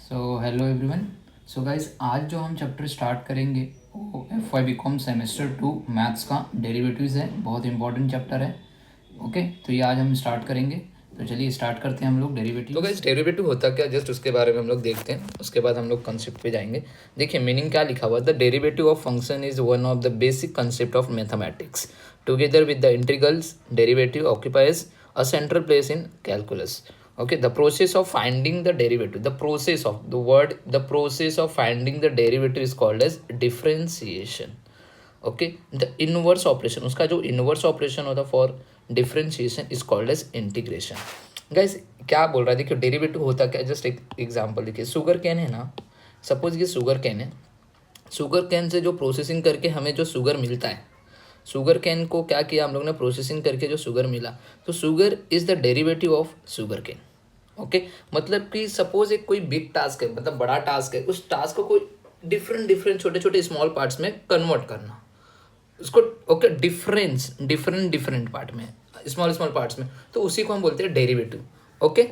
Hello everyone. So guys, आज जो हम चैप्टर स्टार्ट करेंगे वो FY BCom सेमेस्टर 2 मैथ्स का डेरिवेटिव्स है। बहुत इंपॉर्टेंट चैप्टर है। ओके, तो ये आज हम स्टार्ट करेंगे। तो चलिए स्टार्ट करते हैं हम लोग डेरिवेटिव। तो गाइस डेरिवेटिव होता क्या, जस्ट उसके बारे में हम लोग देखते हैं, उसके बाद हम लोग कंसेप्ट पे जाएंगे। देखिए मीनिंग क्या लिखा हुआ है, the derivative of function is one of the basic concept of mathematics together with the integrals derivative occupies a central place in calculus. Okay, the process of finding the derivative, the process of finding the derivative is called as differentiation. Okay, the inverse operation, उसका जो inverse operation होता है for differentiation is called as integration. Guys क्या बोल रहा है, देखिए derivative होता क्या, जस्ट एक एग्जांपल देखिए. शुगर कैन है ना, सपोज ये शुगर कैन है. शुगर कैन से जो प्रोसेसिंग करके हमें जो शुगर मिलता है, शुगर कैन को क्या किया हम लोग ने, प्रोसेसिंग करके जो शुगर मिला, तो sugar is the derivative of sugar cane. Okay, मतलब कि सपोज एक कोई बिग टास्क है, मतलब बड़ा टास्क है, उस टास्क को कोई डिफरेंट डिफरेंट छोटे छोटे स्मॉल पार्ट्स में कन्वर्ट करना, उसको ओके डिफरेंट पार्ट में, स्मॉल स्मॉल पार्ट्स में, तो उसी को हम बोलते हैं डेरिवेटिव. ओके,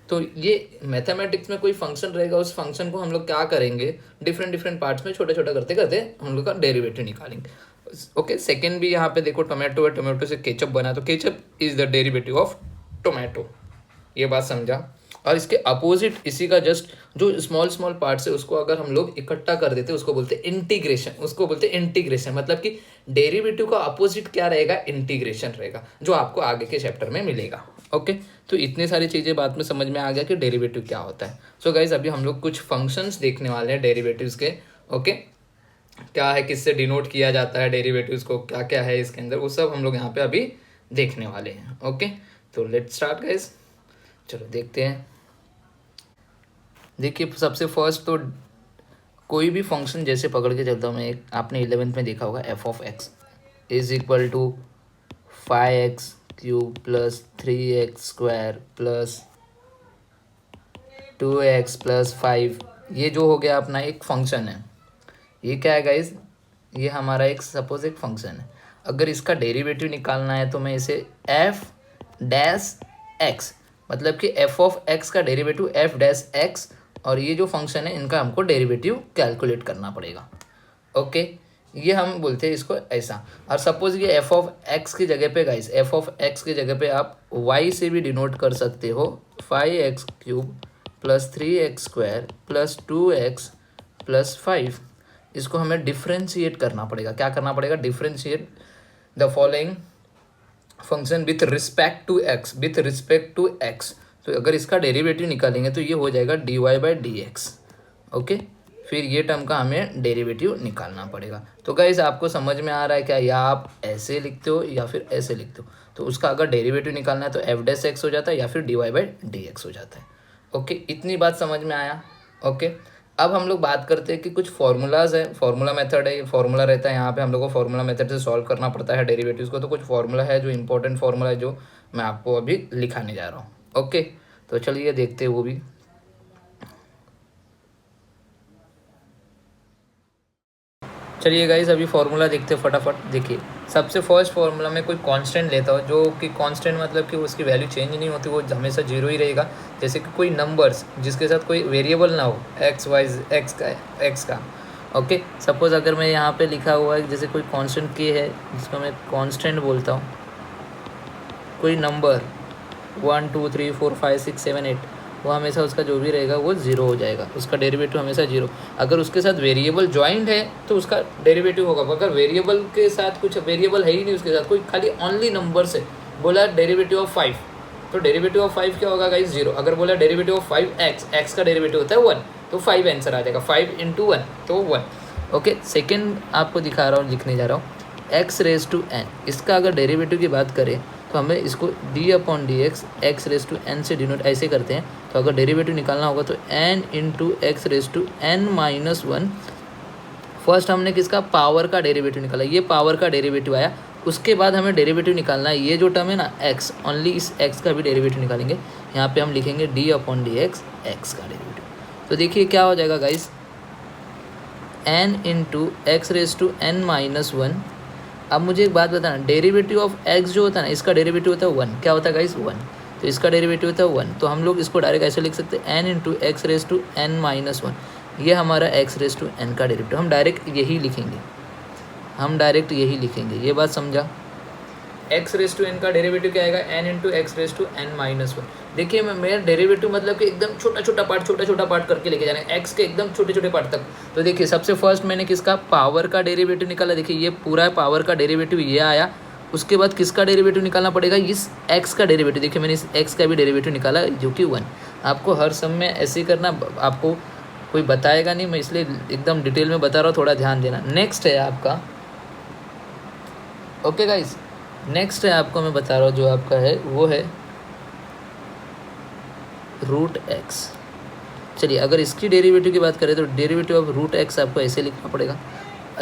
तो ये मैथमेटिक्स में कोई फंक्शन रहेगा, उस फंक्शन को हम लोग क्या करेंगे, डिफरेंट पार्ट्स में छोटा छोटा करते करते हम लोग का डेरिवेटिव निकालेंगे. ओके, सेकेंड भी यहाँ पे देखो टोमेटो है, टोमेटो से केचप बना, तो ketchup is the derivative of tomato. ये बात समझा. और इसके अपोजिट इसी का जस्ट जो स्मॉल स्मॉल पार्ट्स है उसको अगर हम लोग इकट्ठा कर देते उसको बोलते हैं इंटीग्रेशन. उसको बोलते हैं इंटीग्रेशन, मतलब कि डेरिवेटिव का अपोजिट क्या रहेगा, इंटीग्रेशन रहेगा, जो आपको आगे के चैप्टर में मिलेगा. ओके, तो इतनी सारी चीज़ें बात में समझ में आ गया कि डेरिवेटिव क्या होता है. सो गाइज अभी हम लोग कुछ फंक्शंस देखने वाले हैं डेरिवेटिव्स के. ओके, क्या है, किससे डिनोट किया जाता है डेरिवेटिव्स को, क्या क्या है इसके अंदर, वो सब हम लोग यहाँ पे अभी देखने वाले हैं. ओके, तो लेट्स स्टार्ट गाइज, चलो देखते हैं. देखिए सबसे फर्स्ट तो कोई भी फंक्शन जैसे पकड़ के चलता हूँ मैं, एक आपने 11th में देखा होगा, F of x is equal to 5x³ plus 3x² plus 2x plus 5. ये जो हो गया अपना एक फंक्शन है. ये क्या है गाइज, ये हमारा एक सपोज एक फंक्शन है. अगर इसका डेरिवेटिव निकालना है तो मैं इसे f डैश x, मतलब कि f ऑफ x का डेरिवेटिव f डैश x, और ये जो फंक्शन है इनका हमको डेरिवेटिव कैलकुलेट करना पड़ेगा. ओके, ये हम बोलते हैं इसको ऐसा. और सपोज ये f ऑफ x की जगह पे गाइस, f ऑफ x की जगह पे आप y से भी डिनोट कर सकते हो, 5x³ plus 3x² plus 2x plus 5. इसको हमें डिफ्रेंशिएट करना पड़ेगा. क्या करना पड़ेगा, differentiate the following function with respect to x. तो अगर इसका डेरिवेटिव निकालेंगे तो ये हो जाएगा dy/dx. ओके, फिर ये टर्म का हमें डेरिवेटिव निकालना पड़ेगा. तो गाइस आपको समझ में आ रहा है क्या, या आप ऐसे लिखते हो या फिर ऐसे लिखते हो, तो उसका अगर डेरिवेटिव निकालना है तो f डैश x हो जाता है या फिर dy/dx हो जाता है. ओके, इतनी बात समझ में आया. ओके, अब हम लोग बात करते हैं कि कुछ फॉर्मूलाज है, फॉर्मूला मेथड है, फॉर्मूला रहता है यहाँ पे, हम लोग को फॉर्मूला मेथड से सॉल्व करना पड़ता है डेरिवेटिव्स को. तो कुछ फॉर्मूला है जो इंपॉर्टेंट फॉर्मूला है जो मैं आपको अभी लिखाने जा रहा हूँ. ओके, तो चलिए देखते हैं वो भी. चलिए गाइज अभी फॉर्मूला देखते हैं फटाफट. देखिए सबसे फर्स्ट फॉर्मूला में कोई कांस्टेंट लेता हो, जो कि कांस्टेंट मतलब कि उसकी वैल्यू चेंज नहीं होती, वो हमेशा जीरो ही रहेगा. जैसे कि कोई नंबर्स जिसके साथ कोई वेरिएबल ना हो, एक्स का. ओके, सपोज अगर मैं यहाँ पे लिखा हुआ है जैसे कोई कांस्टेंट के है जिसको मैं कांस्टेंट बोलता हूँ, कोई नंबर 1 2 3 4 5 6 7 8, वो हमेशा उसका जो भी रहेगा वो जीरो हो जाएगा, उसका डेरिवेटिव हमेशा जीरो. अगर उसके साथ वेरिएबल ज्वाइंट है तो उसका डेरिवेटिव होगा. अगर वेरिएबल के साथ कुछ वेरिएबल है ही नहीं, उसके साथ कोई खाली ओनली नंबर से बोला डेरिवेटिव ऑफ 5, तो डेरिवेटिव ऑफ 5 क्या होगा गाइस, जीरो. अगर बोला डेरिवेटिव ऑफ 5x, एक्स का डेरिवेटिव होता है 1, तो 5 आंसर आ जाएगा, 5 × 1 तो 1. ओके, सेकेंड आपको दिखा रहा हूँ, लिखने जा रहा हूँ, x⁻n. इसका अगर डेरिवेटिव की बात करें तो हमें इसको d/dx x⁻n से डिनोट ऐसे करते हैं. तो अगर डेरिवेटिव निकालना होगा तो n × x⁻n-1. फर्स्ट हमने किसका, पावर का डेरिवेटिव निकाला, ये पावर का डेरिवेटिव आया. उसके बाद हमें डेरिवेटिव निकालना है, ये जो टर्म है ना x, ओनली इस x का भी डेरिवेटिव निकालेंगे. यहाँ पे हम लिखेंगे d/dx x का डेरिवेटिव. तो देखिए क्या हो जाएगा गाइस, n × x⁻n-1. अब मुझे एक बात बताना, डेरिवेटिव ऑफ x जो होता है ना, इसका डेरिवेटिव होता है 1. क्या होता है गाइस, 1. तो इसका डेरिवेटिव होता है 1। तो हम लोग इसको डायरेक्ट ऐसे लिख सकते हैं n into x raise to n minus 1, ये हमारा x रेस टू n का डेरिवेटिव। हम डायरेक्ट यही लिखेंगे, ये बात समझा। x रेस टू n का डेरिवेटिव क्या आएगा, n into x raise to n minus 1। देखिए मैं मेरा डेरिवेटिव मतलब कि एकदम छोटा छोटा पार्ट करके लेके जाना है, x के एकदम छोटे छोटे पार्ट तक। तो देखिए सबसे फर्स्ट मैंने किसका पावर का डेरिवेटिव निकाला, देखिए ये पूरा पावर का डेरिवेटिव ये आया। उसके बाद किसका डेरिवेटिव निकालना पड़ेगा, इस x का डेरिवेटिव। देखिए मैंने इस x का भी डेरिवेटिव निकाला जो कि 1। आपको हर सम में ऐसे ही करना, आपको कोई बताएगा नहीं, मैं इसलिए एकदम डिटेल में बता रहा हूँ, थोड़ा ध्यान देना। नेक्स्ट है आपका, ओके गाइस, नेक्स्ट है आपको मैं बता रहा हूँ जो आपका है वो है रूट एक्स। चलिए अगर इसकी डेरिवेटिव की बात करें तो डेरिवेटिव ऑफ रूट एक्स आपको ऐसे लिखना पड़ेगा।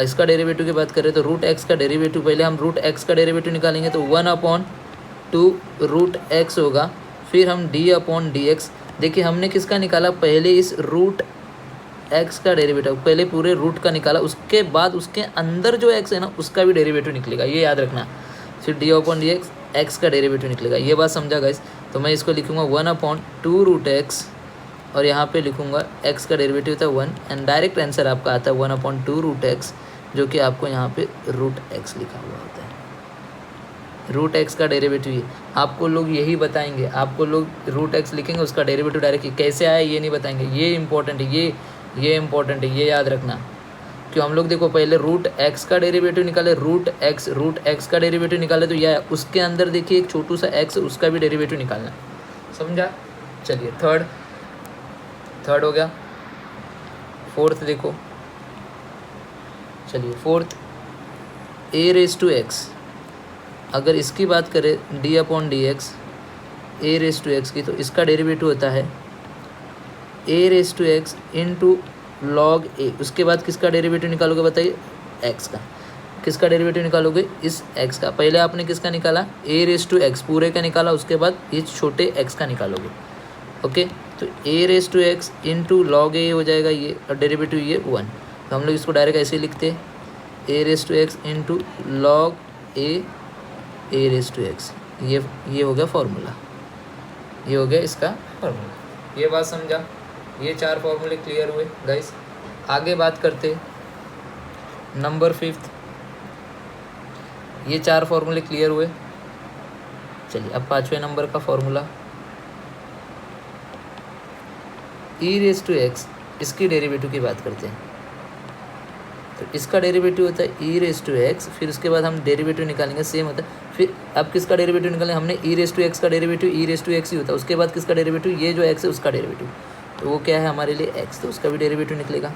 इसका डेरिवेटिव की बात करें तो रूट एक्स का डेरिवेटिव, पहले हम रूट एक्स का डेरिवेटिव निकालेंगे तो 1/2 रूट एक्स होगा, फिर हम d/dx। देखिए हमने किसका निकाला, पहले इस रूट एक्स का डेरिवेटिव, पहले पूरे रूट का निकाला, उसके बाद उसके अंदर जो एक्स है ना उसका भी डेरिवेटिव निकलेगा, ये याद रखना। फिर d/dx एक्स का डेरिवेटिव निकलेगा, ये बात समझा गाइस। तो मैं इसको लिखूंगा 1/2 रूट एक्स और यहाँ पे लिखूंगा x का डेरिवेटिव था 1 एंड डायरेक्ट आंसर आपका आता है 1/2 रूट एक्स, जो कि आपको यहाँ पे रूट एक्स लिखा हुआ होता है। रूट एक्स का डेरिवेटिव आपको लोग यही बताएंगे, आपको लोग रूट एक्स लिखेंगे, उसका डेरिवेटिव डायरेक्ट कैसे आया ये नहीं बताएंगे। ये इंपॉर्टेंट है, ये इंपॉर्टेंट है, ये याद रखना। क्यों हम लोग देखो पहले रूट एक्स का डेरिवेटिव निकाले, रूट एक्स का डेरिवेटिव निकाले, तो यह उसके अंदर देखिए एक छोटू सा एक्स, उसका भी डेरिवेटिव निकालना, समझा। चलिए थर्ड हो गया। फोर्थ देखो, चलिए फोर्थ a/x। अगर इसकी बात करें d/dx a/x की, तो इसका डेरिवेटिव होता है a/x इंटू लॉग a। उसके बाद किसका डेरिवेटिव निकालोगे बताइए, x का। किसका डेरिवेटिव निकालोगे, इस x का। पहले आपने किसका निकाला, a/x पूरे का निकाला, उसके बाद इस छोटे x का निकालोगे, ओके। तो a/x इंटू लॉग a हो जाएगा ये, और डेरिवेटिव ये 1। तो हम लोग इसको डायरेक्ट ऐसे ही लिखते हैं a/x इंटू लॉग a/x। ये हो गया फॉर्मूला, ये हो गया इसका फॉर्मूला। ये बात समझा, ये 4 फॉर्मूले क्लियर हुए गाइस। आगे बात करते नंबर 5। ये 4 फॉर्मूले क्लियर हुए। चलिए अब 5वें नंबर का फॉर्मूला e/x, इसकी डेरिवेटिव की बात करते हैं। तो इसका डेरिवेटिव होता है e/x, फिर उसके बाद हम डेरिवेटिव निकालेंगे, सेम होता है। फिर अब किसका डेरिवेटिव निकालेंगे, हमने e/x का डेरिवेटिव e/x ही होता है, उसके बाद किसका डेरिवेटिव, ये जो x है उसका डेरिवेटिव, तो वो क्या है हमारे लिए x, तो उसका भी डेरिवेटिव निकलेगा।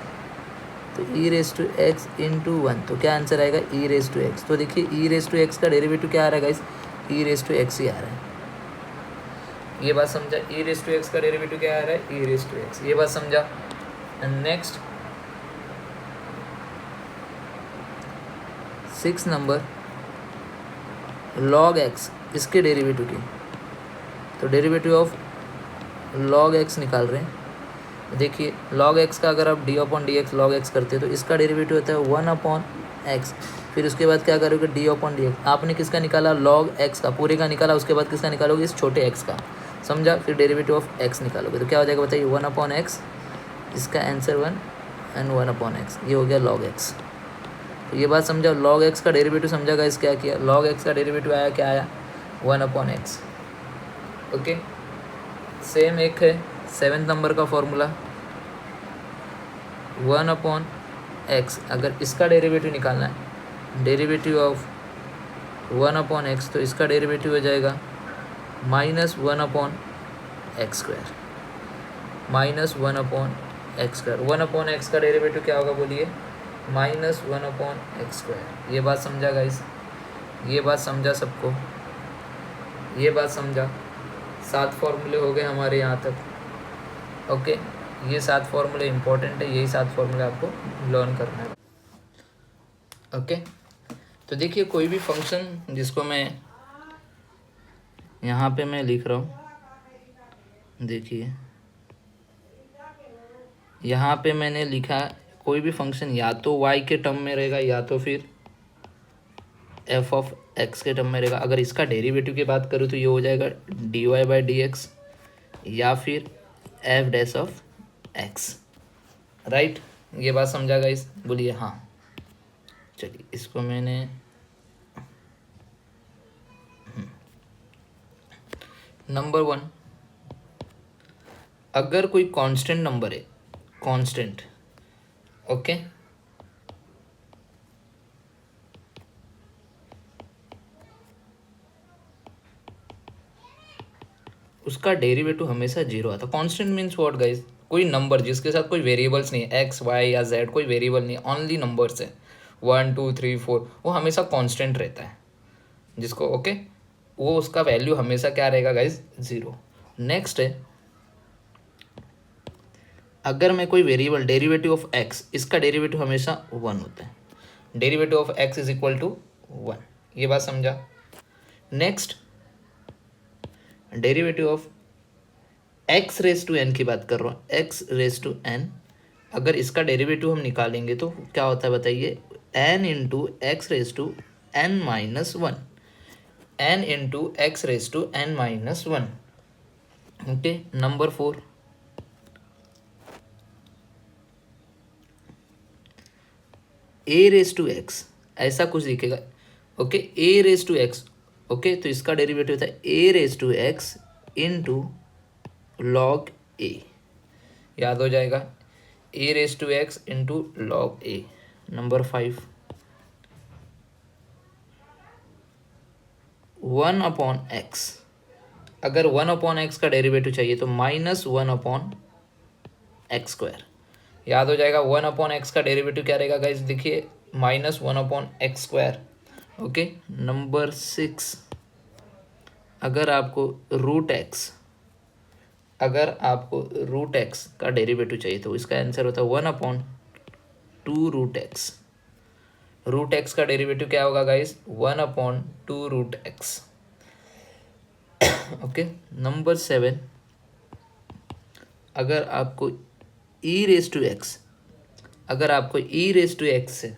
तो e/x इंटू 1, तो क्या आंसर आएगा e/x। तो देखिए e/x का डेरिवेटिव क्या आ रहा है गाइस, e/x ही आ रहा है। ये बात समझा, e/x का डेरिवेटिव क्या आ रहा है, e/x, ये बात समझा। And next 6 number log x, इसके डेरिवेटिव की। तो डेरिवेटिव ऑफ log x निकाल रहे हैं। देखिए log x का अगर आप d/dx log x करते हैं तो इसका डेरिवेटिव होता है 1/x। फिर उसके बाद क्या करोगे, d/dx। आपने किसका निकाला, log x का, पूरे का निकाला, उसके बाद किसका निकालोगे, इस छोटे x का, समझा। फिर डेरिवेटिव ऑफ x निकालोगे तो क्या हो जाएगा बताइए, 1/x, इसका आंसर 1 एंड 1/x, ये हो गया log x। तो ये बात समझा, log x का डेरिवेटिव समझा गाइस क्या किया, log x का डेरिवेटिव आया, क्या आया, 1/x, ओके। सेम एक है 7th नंबर का फॉर्मूला 1/x। अगर इसका डेरिवेटिव निकालना है, डेरिवेटिव ऑफ 1/x, तो इसका डेरिवेटिव हो जाएगा -1/x², -1/x²। 1/x का डेरिवेटिव क्या होगा बोलिए, -1/x²। ये बात समझा गाइस, ये बात समझा सबको, ये बात समझा। 7 फॉर्मूले हो गए हमारे यहाँ तक, ओके। ये 7 फॉर्मूले इंपॉर्टेंट है, यही 7 फॉर्मूले आपको लर्न करना है, ओके। तो देखिए कोई भी फंक्शन जिसको मैं यहाँ पे मैं लिख रहा हूँ, देखिए यहाँ पे मैंने लिखा कोई भी फंक्शन या तो y के टर्म में रहेगा या तो फिर एफ ऑफ एक्स के टर्म में रहेगा। अगर इसका डेरिवेटिव की बात करूँ तो ये हो जाएगा D Y by D X या फिर F dash of X, right. ये बात समझा गाइस, बोलिए हाँ। चलिए इसको मैंने नंबर 1, अगर कोई कांस्टेंट नंबर है, कांस्टेंट, ओके, उसका डेरिवेटिव हमेशा जीरो आता। कांस्टेंट मीन्स व्हाट गाइस, कोई नंबर जिसके साथ कोई वेरिएबल्स नहीं है, एक्स वाई या जेड कोई वेरिएबल नहीं है, ओनली नंबर्स है 1 2 3 4, वो हमेशा कांस्टेंट रहता है जिसको, ओके, वो उसका वैल्यू हमेशा क्या रहेगा गाइस, जीरो। नेक्स्ट है, अगर मैं कोई वेरिएबल डेरिवेटिव ऑफ एक्स, इसका डेरिवेटिव हमेशा 1 होता है, derivative of x is equal to 1, ये बात समझा। Next derivative of x raise to n की बात कर रहा हूँ, एक्स रेस टू एन, अगर इसका डेरिवेटिव हम निकालेंगे तो क्या होता है बताइए, n into x raise to n minus one, n into x raise to n minus one, okay. Number 4, a raise to x, ऐसा कुछ दिखेगा, okay, a raise to x, okay, तो इसका डेरिवेटिव होता है a raise to x into log a, याद हो जाएगा, a raise to x into log a. Number 5, 1 upon x, अगर 1 अपॉन एक्स का डेरिवेटिव चाहिए तो माइनस 1 अपॉन एक्स स्क्वायर, याद हो जाएगा। 1 अपॉन एक्स का डेरिवेटिव क्या रहेगा गाइज, देखिए minus 1 upon x square, okay. Number 6, अगर आपको रूट एक्स, अगर आपको रूट एक्स का डेरिवेटिव चाहिए तो इसका आंसर होता है 1 upon 2 root x. Root x का डेरिवेटिव क्या होगा guys, 1 upon 2 root x, okay. Number 7, अगर आपको ई रेस टू एक्स, अगर आपको ई रेस टू एक्स है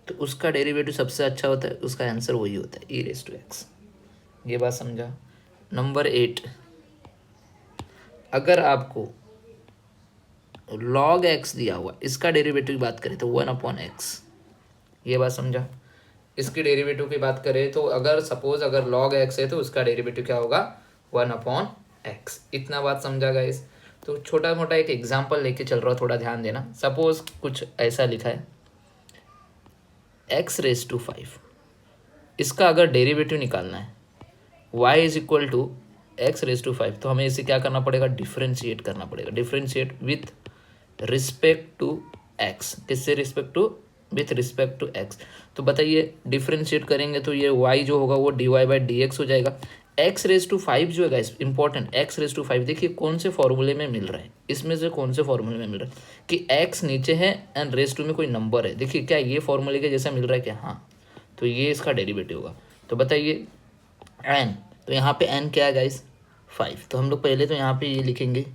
तो उसका डेरिवेटिव सबसे अच्छा होता है, उसका आंसर वही होता है ई रेस टू एक्स, ये बात समझा। नंबर 8, अगर आपको log x दिया हुआ, इसका डेरिवेटिव की बात करें तो 1 अपॉन एक्स, ये बात समझा। इसकी डेरिवेटिव की बात करें तो अगर सपोज अगर log x है तो उसका डेरिवेटिव क्या होगा, 1 अपॉन एक्स, इतना बात समझा गाइस। तो छोटा मोटा एक एग्जांपल लेके चल रहा हूँ, थोड़ा ध्यान देना। सपोज कुछ ऐसा लिखा है x रेस टू 5, इसका अगर डेरिवेटिव निकालना है y is equal to x raise to 5, तो हमें इसे क्या करना पड़ेगा, डिफ्रेंशिएट करना पड़ेगा, differentiate with respect to x, किससे respect to, with respect to x। तो बताइए डिफ्रेंशिएट करेंगे तो ये y जो होगा वो dy बाई डी एक्स हो जाएगा। x रेस टू 5 जो है guys important, x raise to 5 देखिए कौन से फॉर्मूले में मिल रहा है, इसमें से कौन से फॉर्मूले में मिल रहा है कि x नीचे है एंड रेस टू में कोई नंबर है, देखिए क्या ये फॉर्मूले के जैसा मिल रहा है क्या, हाँ, तो ये इसका डेरिवेटिव होगा। तो बताइए n, तो यहाँ पे n क्या है गाइस, 5, तो हम लोग पहले तो यहाँ पे ये लिखेंगे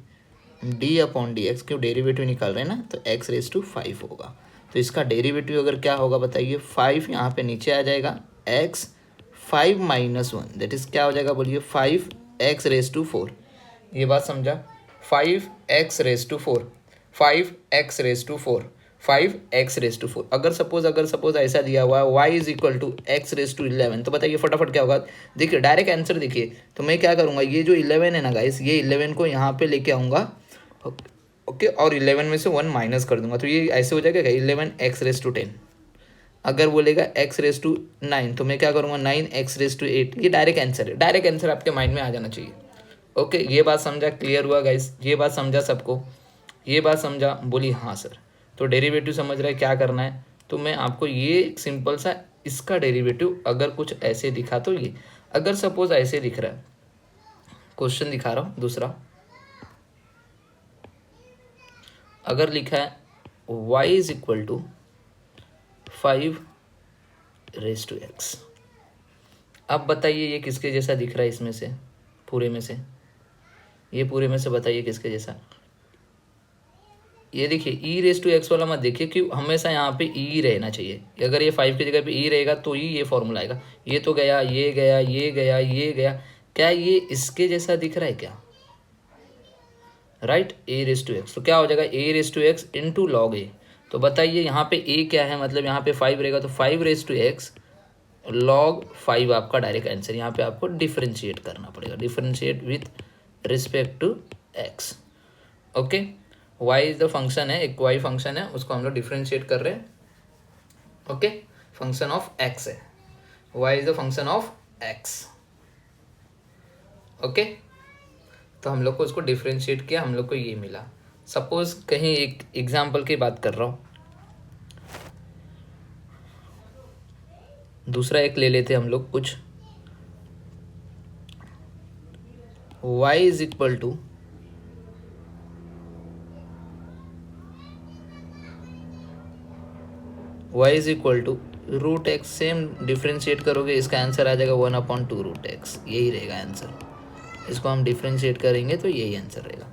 डी अपॉन डी एक्स, क्यों डेरिवेटिव निकाल रहे हैं ना, तो एक्स रेस टू 5 होगा। तो इसका डेरिवेटिव अगर क्या होगा बताइए, 5 यहाँ पे नीचे आ जाएगा, एक्स 5 माइनस 1 दैट इज क्या हो जाएगा बोलिए, 5 एक्स रेस टू 4, ये बात समझा। 5 x raise to 4, 5 x raise to 4, 5 x raise to 4। अगर सपोज ऐसा दिया हुआ है y is equal to x raise to 11, तो बताइए फटाफट क्या होगा, देखिए डायरेक्ट आंसर देखिए। तो मैं क्या करूँगा, ये जो 11 है ना गाइस, ये 11 को यहाँ पे लेके आऊँगा, ओके, और 11 में से 1 माइनस कर दूंगा, तो ये ऐसे हो जाएगा 11 एक्स रेस टू 10। अगर बोलेगा एक्स रेस टू 9, तो मैं क्या करूँगा, 9 एक्स रेस टू 8। ये डायरेक्ट आंसर है, डायरेक्ट आंसर आपके माइंड में आ जाना चाहिए, ओके। ये बात समझा, क्लियर हुआ गाइस, ये बात समझा सबको, ये बात समझा, बोली हाँ सर। तो डेरिवेटिव समझ रहे हैं क्या करना है, तो मैं आपको ये सिंपल सा इसका डेरिवेटिव अगर कुछ ऐसे दिखा तो ये, अगर सपोज ऐसे दिख रहा है, क्वेश्चन दिखा रहा हूँ दूसरा, अगर लिखा है y is equal to 5 raise to x, अब बताइए ये किसके जैसा दिख रहा है, इसमें से पूरे में से, ये पूरे में से बताइए किसके जैसा, ये देखिए ई रेस टू एक्स वाला मत देखिए कि हमेशा यहाँ पे ई रहना चाहिए। अगर ये 5 की जगह पे ई रहेगा तो ये फॉर्मूला आएगा। ये तो गया, ये गया, ये गया, ये गया, क्या ये इसके जैसा दिख रहा है क्या? Right, a raise to x, तो क्या हो जाएगा a raise to x into log a. तो बताइए यहाँ पे ए क्या है, मतलब यहाँ पे 5 रहेगा तो 5 रेस टू एक्स लॉग 5 आपका डायरेक्ट आंसर। यहाँ पे आपको डिफ्रेंशिएट करना पड़ेगा, differentiate with respect to x. Okay, y is the function है, एक वाई फंक्शन है, उसको हम लोग डिफ्रेंशिएट कर रहे हैं। ओके, फंक्शन ऑफ एक्स है, y is the function of x. Okay, तो हम लोग को उसको डिफ्रेंशिएट किया, हम लोग को ये मिला। सपोज कहीं एक एग्जाम्पल की बात कर रहा हूँ, दूसरा एक ले लेते हम लोग कुछ, y is equal to y is equal to root x. Same differentiate करोगे इसका आंसर आ जाएगा 1/2 रूट एक्स, यही रहेगा आंसर। इसको हम डिफ्रेंशिएट करेंगे तो यही आंसर रहेगा।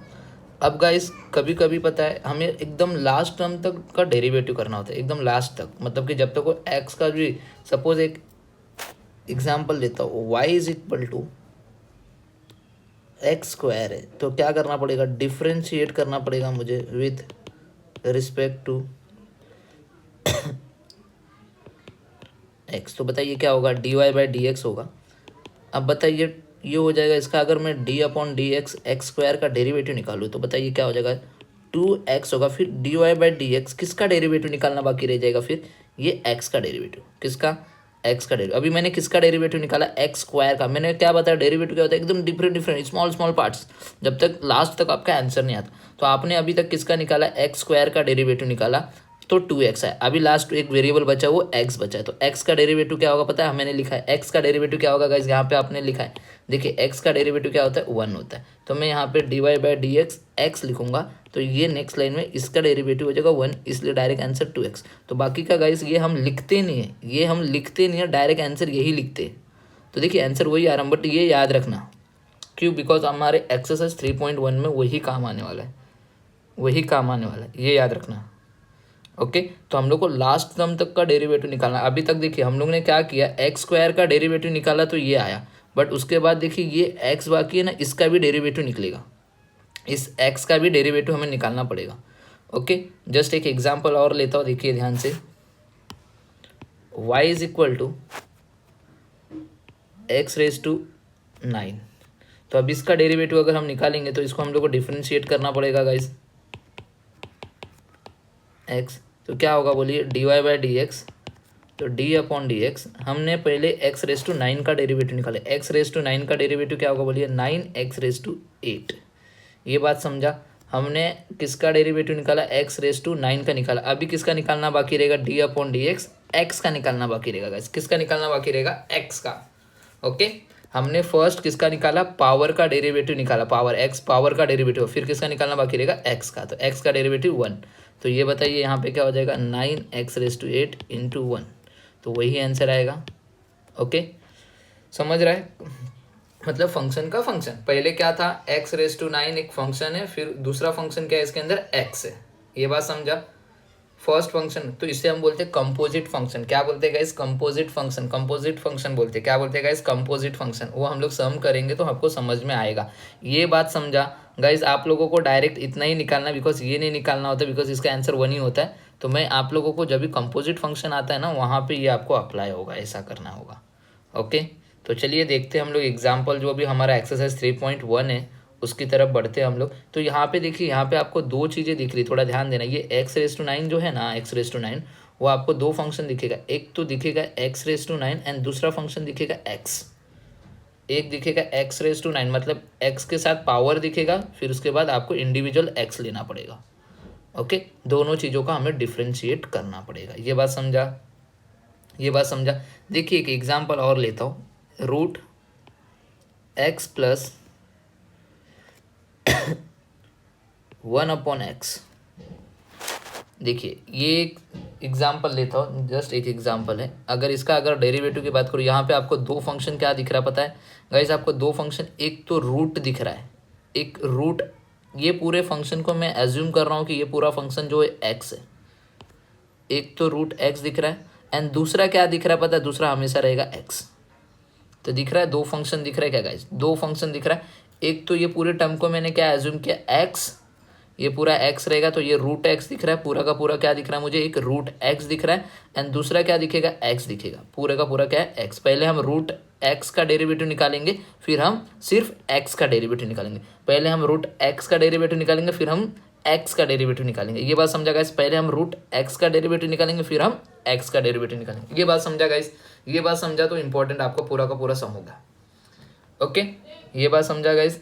अब गाइस कभी कभी पता है हमें एकदम लास्ट टर्म तक का डेरिवेटिव करना होता है, एकदम लास्ट तक, मतलब कि जब तक वो एक्स का भी, सपोज एक एग्जाम्पल लेता हूँ, y is equal to x square है, तो क्या करना पड़ेगा, डिफ्रेंशिएट करना पड़ेगा मुझे विथ रिस्पेक्ट टू एक्स। तो बताइए क्या होगा, dy बाई डी एक्स होगा। अब बताइए ये हो जाएगा इसका, अगर मैं d/dx एक्स स्क्वायर का डेरिवेटिव निकालूँ तो बताइए क्या हो जाएगा, 2x होगा। फिर dy बाई डी एक्स किसका डेरिवेटिव निकालना बाकी रह जाएगा, फिर ये x का डेरिवेटिव, किसका, x का डेरिवेटिव। अभी मैंने किसका डेरिवेटिव निकाला, एक्स स्क्वायर का। मैंने क्या बताया, डेरिवेटिव क्या होता है, एकदम different different small small parts, जब तक लास्ट तक आपका आंसर नहीं आता। तो आपने अभी तक किसका निकाला, एक्स स्क्वायर का डेरिवेटिव निकाला, तो 2x है। अभी लास्ट एक वेरिएबल बचा, वो x बचा है, तो x का डेरिवेटिव क्या होगा पता है, मैंने लिखा है x का डेरिवेटिव क्या होगा गाइस, यहाँ पे आपने लिखा है, देखिए x का डेरिवेटिव क्या होता है, 1 होता है। तो मैं यहाँ पे dy by D x x लिखूंगा, तो ये नेक्स्ट लाइन में इसका डेरिवेटिव हो जाएगा 1, इसलिए डायरेक्ट आंसर 2x। तो बाकी का गाइस ये हम लिखते नहीं है, ये हम लिखते नहीं है, डायरेक्ट आंसर यही लिखते हैं। तो देखिए आंसर वही आ रहा है, बट ये याद रखना क्यों, बिकॉज हमारे एक्सरसाइज 3.1 में वही काम आने वाला है, वही काम आने वाला है, ये याद रखना। ओके, तो हम लोग को लास्ट टर्म तक का डेरिवेटिव निकालना। अभी तक देखिए हम लोग ने क्या किया, एक्स स्क्वायर का डेरिवेटिव निकाला तो ये आया, बट उसके बाद देखिए ये एक्स बाकी है ना, इसका भी डेरिवेटिव निकलेगा, इस एक्स का भी डेरिवेटिव हमें निकालना पड़ेगा। ओके, जस्ट एक एग्जांपल और लेता हूँ, देखिए ध्यान से, y is equal to x raise to 9। तो अब इसका डेरिवेटिव अगर हम निकालेंगे तो इसको हम लोग को डिफ्रेंशिएट करना पड़ेगा गाइस, एक्स। तो क्या होगा बोलिए, dy बाई डी एक्स, तो d/dx, हमने पहले x रेज टू 9 का डेरिवेटिव निकाला, x रेज टू 9 का डेरिवेटिव क्या होगा बोलिए, 9x रेज टू 8। ये बात समझा, हमने किसका डेरिवेटिव निकाला, x रेज टू 9 का निकाला। अभी किसका निकालना बाकी रहेगा, d/dx x का निकालना बाकी रहेगा गाइस, किसका निकालना बाकी रहेगा, x का। ओके, हमने फर्स्ट किसका निकाला, पावर का डेरिवेटिव निकाला, पावर x पावर का डेरिवेटिव, फिर किसका निकालना बाकी रहेगा, x का। तो x का डेरिवेटिव 1, तो ये बताइए यहाँ पे क्या हो जाएगा, 9x रेज टू 8 इंटू 1, तो वही आंसर आएगा। ओके, समझ रहा है, मतलब फंक्शन का फंक्शन, पहले क्या था, x रेज टू 9 एक फंक्शन है, फिर दूसरा फंक्शन क्या है इसके अंदर, x है। ये बात समझा, फर्स्ट फंक्शन, तो इसे हम बोलते हैं कंपोजिट फंक्शन। क्या बोलते हैं guys, composite function, composite function बोलते हैं। क्या बोलते हैं गाइस, कंपोजिट फंक्शन। वो हम लोग सम करेंगे तो आपको समझ में आएगा। ये बात समझा गाइस, आप लोगों को डायरेक्ट इतना ही निकालना, बिकॉज ये नहीं निकालना होता, बिकॉज इसका आंसर 1 ही होता है। तो मैं आप लोगों को जब भी कंपोजिट फंक्शन आता है ना, वहाँ पे ये आपको अप्लाई होगा, ऐसा करना होगा। ओके, तो चलिए देखते हैं हम लोग एग्जाम्पल, जो भी हमारा एक्सरसाइज 3.1 है उसकी तरफ बढ़ते हैं हम लोग। तो यहाँ पे देखिए, यहाँ पे आपको दो चीज़ें दिख रही, थोड़ा ध्यान देना। ये एक्स रेज टू 9 जो है ना, एक्स रेज टू 9, वो आपको दो फंक्शन दिखेगा, एक तो दिखेगा एक्स रेज टू 9 एंड दूसरा फंक्शन दिखेगा एक्स। एक दिखेगा एक्स रेज टू 9, मतलब एक्स के साथ पावर दिखेगा, फिर उसके बाद आपको इंडिविजुअल एक्स लेना पड़ेगा। ओके, दोनों चीज़ों का हमें डिफ्रेंशिएट करना पड़ेगा। ये बात समझा, ये बात समझा। देखिए एक एग्जाम्पल और लेता हूँ, रूट एक्स प्लस 1/x। देखिए ये एक एग्जाम्पल लेता हूँ, जस्ट एक एग्जाम्पल है। अगर इसका अगर डेरिवेटिव की बात करूँ, यहाँ पे आपको दो फंक्शन क्या दिख रहा है पता है गाइस, आपको दो फंक्शन, एक तो रूट दिख रहा है, एक रूट ये पूरे फंक्शन को मैं एज्यूम कर रहा हूँ कि ये पूरा फंक्शन जो है एक्स है। एक तो रूट एक्स दिख रहा है एंड दूसरा क्या दिख रहा है पता है, दूसरा हमेशा रहेगा एक्स। तो दिख रहा है दो फंक्शन दिख रहा है क्या गाइस, दो फंक्शन दिख रहा है। एक तो ये पूरे टर्म को मैंने क्या एज्यूम किया, एक्स, ये पूरा एक्स रहेगा तो ये रूट एक्स दिख रहा है, पूरा का पूरा क्या दिख रहा है मुझे, एक रूट एक्स दिख रहा है एंड दूसरा क्या दिखेगा, एक्स दिखेगा, पूरे का पूरा क्या है एक्स। पहले हम रूट एक्स का डेरिवेटिव निकालेंगे, फिर हम सिर्फ एक्स का डेरिवेटिव निकालेंगे। पहले हम रूट एक्स का डेरिवेटिव निकालेंगे, फिर हम एक्स का डेरिवेटिव निकालेंगे। ये बात समझा गाइस, पहले हम रूट एक्स का डेरिवेटिव निकालेंगे, फिर हम एक्स का डेरिवेटिव निकालेंगे। ये बात समझा गाइस, ये बात समझा तो इंपॉर्टेंट आपको पूरा का पूरा सम होगा। ओके, ये बात समझा गाइस।